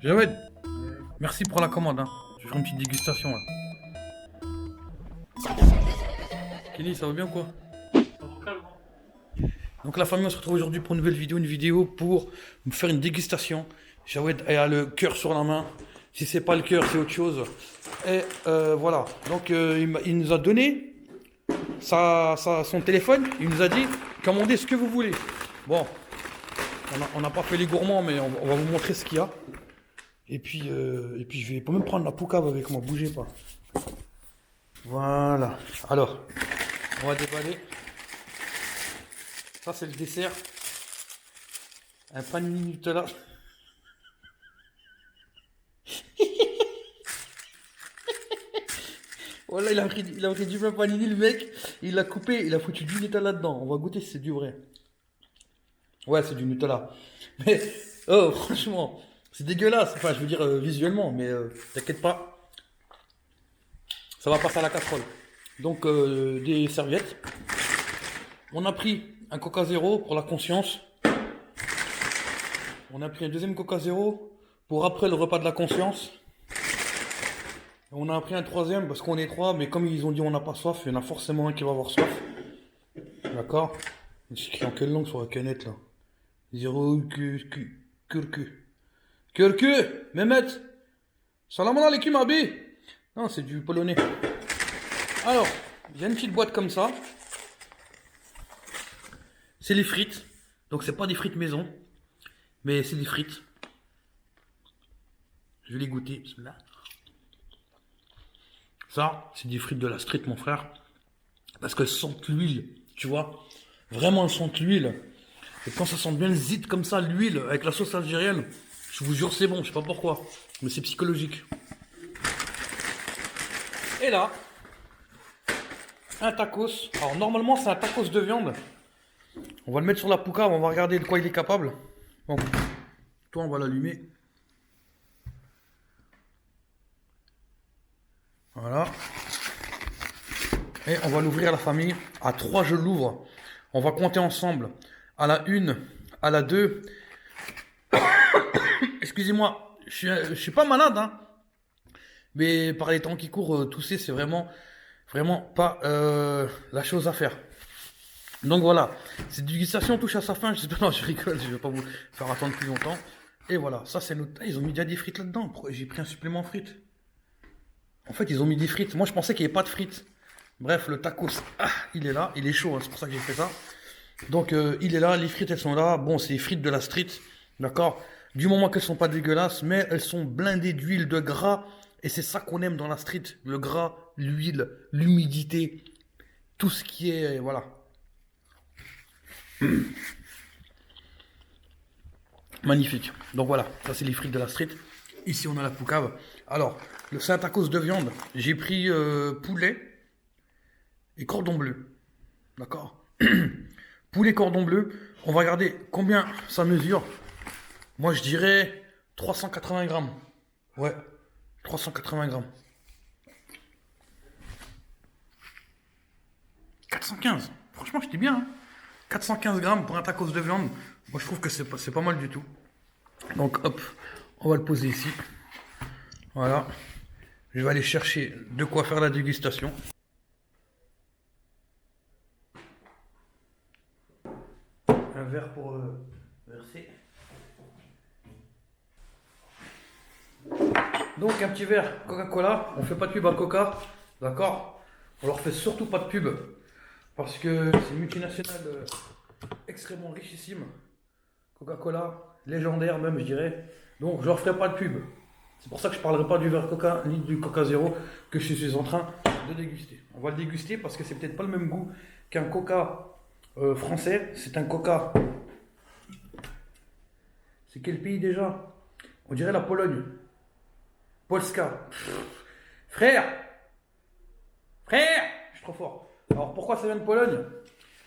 Jawed, merci pour la commande. Hein. Je vais faire une petite dégustation. Là. Kenny, ça va bien ou quoi? Donc la famille, on se retrouve aujourd'hui pour une nouvelle vidéo. Une vidéo pour me faire une dégustation. Jawed a le cœur sur la main. Si c'est pas le cœur, c'est autre chose. Et voilà. Donc il nous a donné son téléphone. Il nous a dit, commandez ce que vous voulez. Bon, on n'a pas fait les gourmands, mais on va vous montrer ce qu'il y a. Et puis je vais même prendre la poucave avec moi, bougez pas. Voilà. Alors, on va déballer. Ça, c'est le dessert. Un panini Nutella. Voilà, il a pris du pain panini, le mec. Il l'a coupé, il a foutu du Nutella dedans. On va goûter si c'est du vrai. Ouais, c'est du Nutella. Mais, oh, franchement, c'est dégueulasse. Enfin, je veux dire visuellement, mais t'inquiète pas. Ça va passer à la casserole. Donc, des serviettes. On a pris un Coca Zéro pour la conscience. On a pris un deuxième Coca Zéro pour après le repas de la conscience. On a pris un troisième parce qu'on est trois, mais comme ils ont dit on n'a pas soif, il y en a forcément un qui va avoir soif. D'accord? C'est écrit en quelle langue sur la canette là? Zéro Kurku. Mehmet. Salam alaikum abi. Non, c'est du polonais. Alors, il y a une petite boîte comme ça. C'est les frites. Donc c'est pas des frites maison, mais c'est des frites. Je vais les goûter. Ça, c'est des frites de la street, mon frère. Parce qu'elles sentent l'huile, tu vois. Vraiment, elles sentent l'huile. Et quand ça sent bien le zit comme ça, l'huile, avec la sauce algérienne, je vous jure, c'est bon, je sais pas pourquoi. Mais c'est psychologique. Et là, un tacos. Alors, normalement, c'est un tacos de viande. On va le mettre sur la poucave, on va regarder de quoi il est capable. Bon, toi, on va l'allumer. Voilà. Et on va l'ouvrir à la famille. À 3, je l'ouvre. On va compter ensemble. À la 1, à la 2. Excusez-moi, je suis pas malade, hein. Mais par les temps qui courent, tousser, c'est vraiment pas la chose à faire. Donc voilà, cette dégustation touche à sa fin. Non, je rigole, je vais pas vous faire attendre plus longtemps. Et voilà, ça c'est notre... Ils ont mis déjà des frites là-dedans. J'ai pris un supplément frites. En fait, ils ont mis des frites. Moi, je pensais qu'il n'y avait pas de frites. Bref, le tacos, il est là. Il est chaud, hein, c'est pour ça que j'ai fait ça. Donc, il est là. Les frites, elles sont là. Bon, c'est les frites de la street. D'accord? Du moment qu'elles sont pas dégueulasses, mais elles sont blindées d'huile, de gras. Et c'est ça qu'on aime dans la street. Le gras, l'huile, l'humidité. Tout ce qui est... Voilà. Magnifique. Donc voilà, ça c'est les frites de la street. Ici, on a la poucave. Alors, c'est un tacos de viande. J'ai pris poulet et cordon bleu. D'accord? Poulet cordon bleu. On va regarder combien ça mesure. Moi, je dirais 380 grammes. Ouais, 380 grammes. 415. Franchement, j'étais bien. Hein, 415 grammes pour un tacos de viande. Moi, je trouve que c'est pas mal du tout. Donc, hop, on va le poser ici. Voilà. Je vais aller chercher de quoi faire la dégustation. Un verre pour verser. Donc un petit verre Coca-Cola. On fait pas de pub à Coca. D'accord? On leur fait surtout pas de pub. Parce que c'est une multinationale extrêmement richissime. Coca-Cola, légendaire même je dirais. Donc je leur ferai pas de pub. C'est pour ça que je parlerai pas du verre Coca ni du Coca Zéro que je suis en train de déguster. On va le déguster parce que c'est peut-être pas le même goût qu'un Coca français. C'est un Coca. C'est quel pays déjà? On dirait la Pologne. Polska. Frère, je suis trop fort. Alors pourquoi ça vient de Pologne?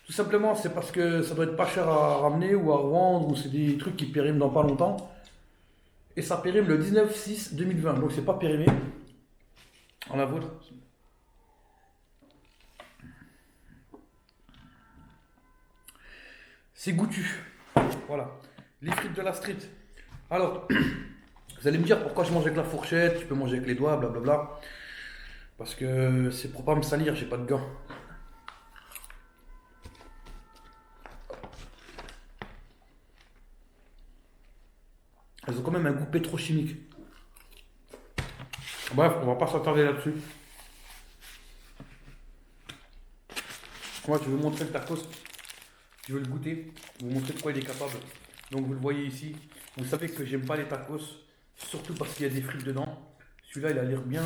Tout simplement, c'est parce que ça doit être pas cher à ramener ou à revendre, ou c'est des trucs qui périment dans pas longtemps. Et ça périme le 19/6/2020, donc c'est pas périmé. En la vôtre. C'est goûtu. Voilà. Les frites de la street. Alors, Vous allez me dire pourquoi je mange avec la fourchette, tu peux manger avec les doigts, blablabla. Parce que c'est pour pas me salir, j'ai pas de gants. Elles ont quand même un goût pétrochimique. Bref, on va pas s'attarder là-dessus. Moi, je vais vous montrer le tacos. Je veux le goûter, vous montrer de quoi il est capable. Donc vous le voyez ici. Vous savez que j'aime pas les tacos, surtout parce qu'il y a des frites dedans. Celui-là, il a l'air bien.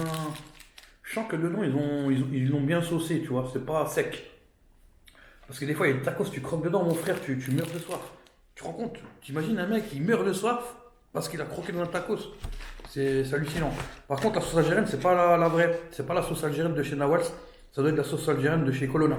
Je sens que dedans, ils l'ont bien saucé, tu vois, c'est pas sec. Parce que des fois, il y a des tacos, tu croques dedans, mon frère, tu meurs de soif. Tu te rends compte? T'imagines un mec qui meurt de soif parce qu'il a croqué dans un tacos. C'est hallucinant. Par contre, la sauce algérienne, c'est pas la vraie. C'est pas la sauce algérienne de chez Nawals. Ça doit être la sauce algérienne de chez Colonna.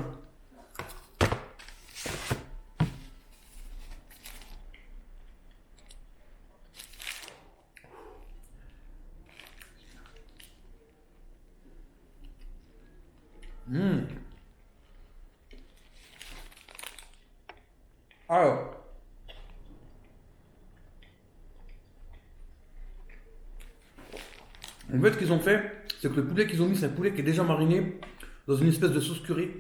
Alors, en fait, ce qu'ils ont fait, c'est que le poulet qu'ils ont mis, c'est un poulet qui est déjà mariné dans une espèce de sauce curry.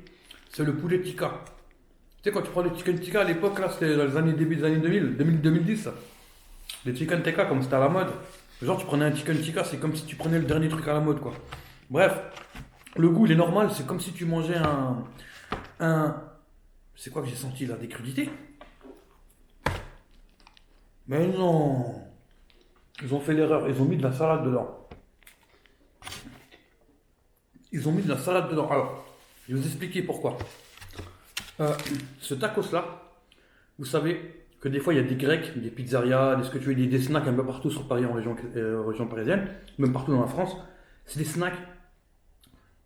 C'est le poulet tikka. Tu sais, quand tu prends les chicken tikka à l'époque, là, c'était dans les années début des années 2010. Les chicken tikka, comme c'était à la mode. Genre, tu prenais un chicken tikka, c'est comme si tu prenais le dernier truc à la mode, quoi. Bref, le goût, il est normal, c'est comme si tu mangeais c'est quoi que j'ai senti là? Des crudités? Mais non! Ils ont fait l'erreur, ils ont mis de la salade dedans. Ils ont mis de la salade dedans. Alors, je vais vous expliquer pourquoi. Ce tacos-là, vous savez que des fois il y a des grecs, des pizzerias, des ce que tu veux, des snacks un peu partout sur Paris en région parisienne, même partout dans la France. C'est des snacks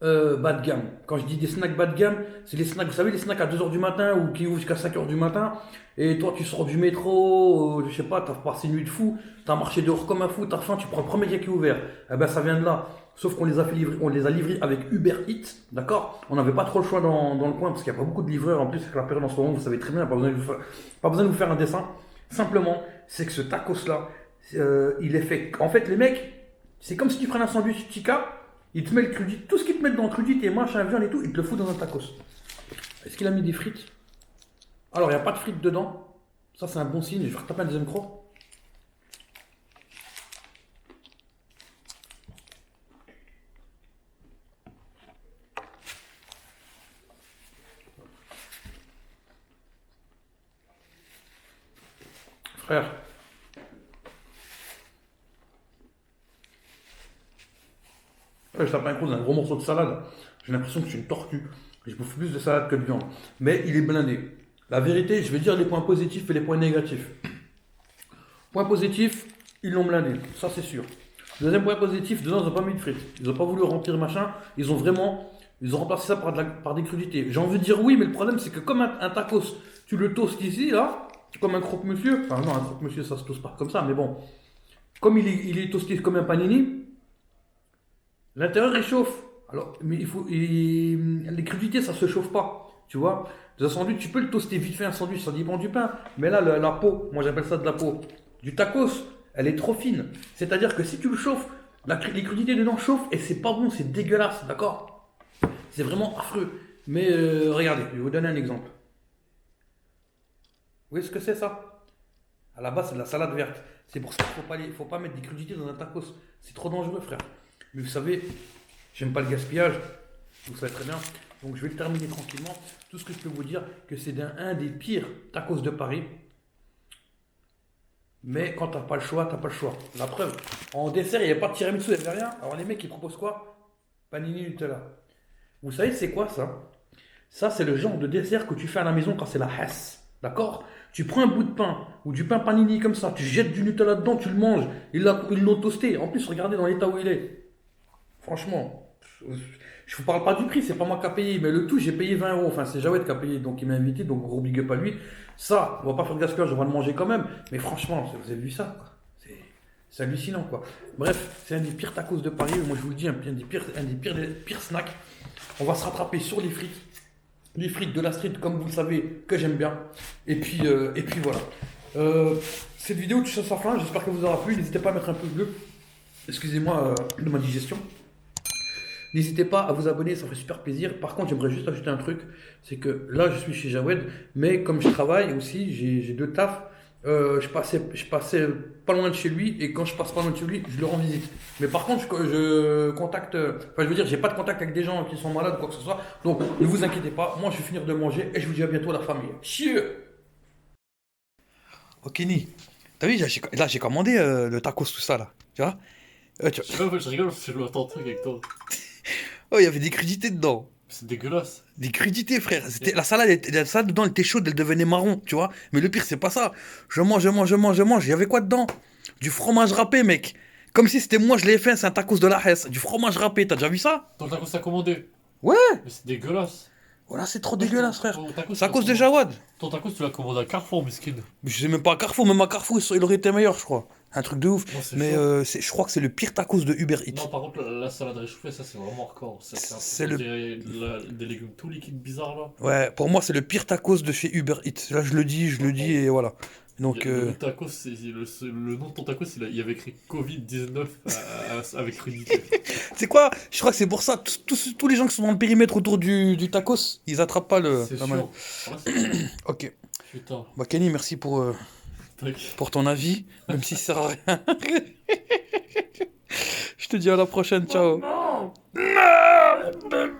bas de gamme. Quand je dis des snacks bas de gamme, c'est les snacks, vous savez, les snacks à 2h du matin ou qui ouvrent jusqu'à 5h du matin. Et toi, tu sors du métro, je sais pas, t'as passé une nuit de fou, t'as marché dehors comme un fou, t'as faim, tu prends le premier qui est ouvert. Eh ben, ça vient de là. Sauf qu'on les a fait livrer, on les a livrés avec Uber Eats, d'accord? On n'avait pas trop le choix dans le coin parce qu'il n'y a pas beaucoup de livreurs. En plus, avec la période en ce moment, vous savez très bien, pas besoin de vous faire un dessin. Simplement, c'est que ce tacos-là, il est fait. En fait, les mecs, c'est comme si tu prenais un sandwich Chica. Il te met le crudité, tout ce qu'ils te mettent dans le crudité, machin, viande et tout, il te le fout dans un tacos. Est-ce qu'il a mis des frites? Alors, il n'y a pas de frites dedans. Ça, c'est un bon signe. Je vais retaper un deuxième croc. Frère. Je tape un croc d'un gros morceau de salade. J'ai l'impression que je suis une tortue. Je bouffe plus de salade que de viande. Mais il est blindé. La vérité, je vais dire les points positifs et les points négatifs. Point positif, ils l'ont blindé. Ça, c'est sûr. Deuxième point positif, dedans, ils n'ont pas mis de frites. Ils n'ont pas voulu remplir machin. Ils ont remplacé ça par des crudités. J'ai envie de dire oui, mais le problème, c'est que comme un tacos, tu le toastes ici, là, comme un croque-monsieur. Enfin, non, un croque-monsieur, ça se toast pas comme ça, mais bon. Comme il est toasté comme un panini, l'intérieur il chauffe. Alors, mais les crudités, ça se chauffe pas. Tu vois, un sandwich, tu peux le toaster vite fait, un sandwich, ça dépend du pain. Mais là, la peau, moi j'appelle ça de la peau. Du tacos, elle est trop fine. C'est-à-dire que si tu le chauffes, les crudités dedans chauffent et c'est pas bon, c'est dégueulasse, d'accord? C'est vraiment affreux. Mais regardez, je vais vous donner un exemple. Vous voyez ce que c'est ça? À la base, c'est de la salade verte. C'est pour ça qu'il faut pas mettre des crudités dans un tacos. C'est trop dangereux, frère. Mais vous savez, j'aime pas le gaspillage. Vous le savez très bien. Donc je vais le terminer tranquillement. Tout ce que je peux vous dire, que c'est un des pires tacos de Paris. Mais quand t'as pas le choix, t'as pas le choix. La preuve, en dessert, il n'y avait pas de tiramisu, il n'y avait rien. Alors les mecs, ils proposent quoi? Panini Nutella. Vous savez, c'est quoi ça? Ça, c'est le genre de dessert que tu fais à la maison quand c'est la Hesse. D'accord? Tu prends un bout de pain ou du pain panini comme ça, tu jettes du Nutella dedans, tu le manges. Ils l'ont toasté. En plus, regardez dans l'état où il est. Franchement, je vous parle pas du prix, c'est pas moi qui a payé, mais le tout, j'ai payé 20 euros. Enfin, c'est Jawed qui a payé, donc il m'a invité, donc gros big up à lui. Ça, on va pas faire de gaspillage, on va le manger quand même. Mais franchement, vous avez vu ça, quoi. C'est hallucinant, quoi. Bref, c'est un des pires tacos de Paris. Moi, je vous le dis, un des pires snacks. On va se rattraper sur les frites. Les frites de la street, comme vous le savez, que j'aime bien. Et puis voilà. Cette vidéo touche à sa fin, j'espère qu'elle vous aura plu. N'hésitez pas à mettre un pouce bleu. Excusez-moi de ma digestion. N'hésitez pas à vous abonner, ça ferait super plaisir. Par contre, j'aimerais juste ajouter un truc, c'est que là, je suis chez Jawed, mais comme je travaille aussi, j'ai deux tafs. Je passais pas loin de chez lui et quand je passe pas loin de chez lui, je le rends visite. Mais par contre, je contacte, enfin, je veux dire, j'ai pas de contact avec des gens qui sont malades ou quoi que ce soit. Donc, ne vous inquiétez pas, moi, je vais finir de manger et je vous dis à bientôt, la famille. Chieux! Ok, Ni. T'as vu, là, j'ai commandé le tacos, tout ça, là. Tu vois? Je sais pas, je rigole parce que je m'attends un truc avec toi. Oh, il y avait des crudités dedans. C'est dégueulasse. Des crudités, frère. La salade dedans, elle était chaude, elle devenait marron, tu vois. Mais le pire, c'est pas ça. Je mange, je mange, je mange, je mange. Il y avait quoi dedans? Du fromage râpé, mec. Comme si c'était moi, je l'ai fait, c'est un tacos de la Hesse. Du fromage râpé, t'as déjà vu ça? Ton tacos t'as commandé. Ouais. Mais c'est dégueulasse. Voilà, c'est trop Wesh, dégueulasse, frère. ton tacos, C'est à tu l'as cause de commandé. Jawad. Ton tacos, tu l'as commandé à Carrefour, miskin. Mais je sais même pas à Carrefour, même à Carrefour, il aurait été meilleur, je crois. Un truc de ouf. Non, c'est Mais chaud. je crois que c'est le pire tacos de Uber Eats. Non, par contre, la salade réchauffée, ça c'est vraiment hardcore. C'est un C'est truc, le. des légumes tout liquides bizarres là. Ouais, pour moi, c'est le pire tacos de chez Uber Eats. Là, je le dis, et voilà. Donc, Le tacos, le nom de ton tacos, il y avait écrit Covid-19 avec crudité. c'est quoi? Je crois que c'est pour ça. Tous les gens qui sont dans le périmètre autour du tacos, ils attrapent pas C'est la maladie. sûr. Voilà, c'est sûr. Ok. Putain. Bah, Kenny, merci Tac. pour ton avis, même si ça sert à rien. Je te dis à la prochaine, ciao. Non. Non.